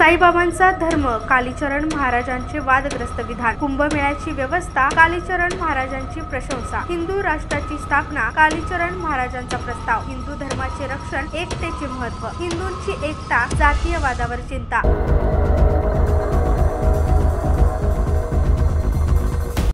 साईबाबांचा धर्म, कालीचरण महाराजांचे वादग्रस्त विधान, कुंभमेळ्याची व्यवस्था, कालीचरण महाराजांची प्रशंसा, हिंदू राष्ट्राची स्थापना, कालीचरण महाराजांचा प्रस्ताव, हिंदू धर्माचे रक्षण, एकतेचे महत्त्व, हिंदूंची एकता, जातीयवादावर चिंता।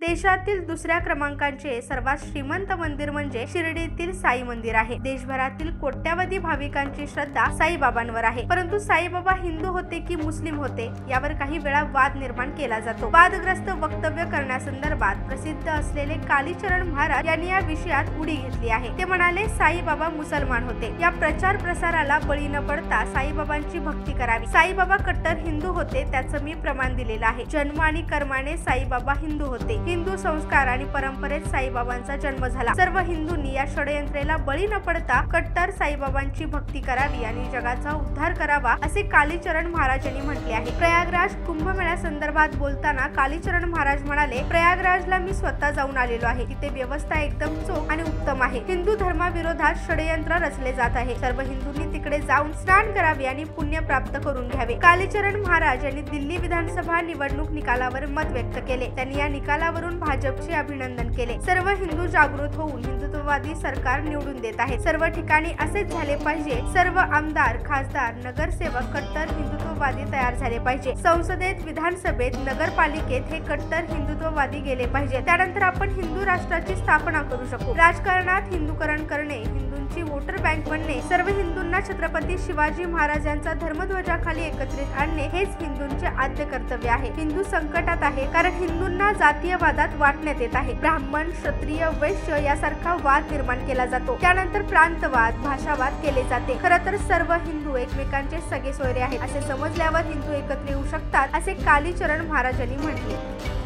देशातील दुसऱ्या क्रमांकाचे सर्वात श्रीमंत मंदिर म्हणजे शिर्डीतील साई मंदिर आहे। देशभरातील कोट्यावधी भाविकांची श्रद्धा साईबाबांवर आहे। परंतु साईबाबा हिंदू होते की मुस्लिम होते यावर काही वेळा वाद निर्माण केला जातो। वादग्रस्त वक्तव्य करण्यासंदर्भात प्रसिद्ध असलेले कालीचरण महाराज यांनी या विषयात उडी घेतली आहे। ते म्हणाले, साईबाबा मुसलमान होते। या प्रचार प्रसाराला बळी न पडता साईबाबांची भक्ती करावी। साईबाबा कट्टर हिंदू होते, त्याचं मी प्रमाण दिलेलं आहे। जन्म आणि कर्माने साईबाबा हिंदू होते। हिंदू संस्कार आणि परंपरेत साईबाबांचा जन्म झाला। सर्व हिंदूंनी या षडयंत्रेला बळी न पडता कट्टर साईबाबांची भक्ती करावी आणि जगाचा उद्धार करावा, असे कालीचरण महाराज यांनी म्हटले आहे। प्रयागराज कुंभमेळ्या संदर्भात बोलताना कालीचरण महाराज म्हणाले, प्रयागराजला मी स्वतः जाऊन आलेलो आहे। तिथे व्यवस्था एकदम चोख आणि उत्तम आहे। हिंदू धर्माविरोधात षडयंत्र रचले जात आहे। सर्व हिंदूंनी तिकडे जाऊन स्नान करावे आणि पुण्य प्राप्त करून घ्यावे। कालीचरण महाराज यांनी दिल्ली विधानसभा निवडणूक निकालावर मत व्यक्त केले। त्यांनी या निकालावरून भाजपचे अभिनंदन केले। सर्व हिंदू जागृत होऊन हिंदुत्ववादी सरकार निवडून देत आहेत। सर्व ठिकाणी असेच झाले पाहिजे। सर्व आमदार, खासदार, नगरसेवक कट्टर हिंदुत्ववादी तयार झाले पाहिजे। संसदेत, विधानसभेत, नगरपालिकेत हे कट्टर हिंदुत्ववादी गेले पाहिजे। त्यानंतर आपण हिंदू राष्ट्राची स्थापना करू शकू। राजकारणात हिंदूकरण करणे, हिंदूंची वोटर बँक बनणे, सर्व हिंदूंना छत्रपती शिवाजी महाराजांचा धर्मध्वजाखाली एकत्रित आणणे हेच हिंदूंचे आद्य कर्तव्य आहे। हिंदू संकटात आहे कारण हिंदूंना जातीयवादात वाटण्यात येत आहे। ब्राह्मण, क्षत्रिय, वैश्य यासारखा वाद निर्माण केला जातो। त्यानंतर प्रांतवाद, भाषावाद केले जाते। खरं तर सर्व हिंदू एकमेकांचे सगळे सोयरे आहेत असे समजल्यावर हिंदू एकत्र येऊ शकतात, असे कालीचरण महाराजांनी म्हटले।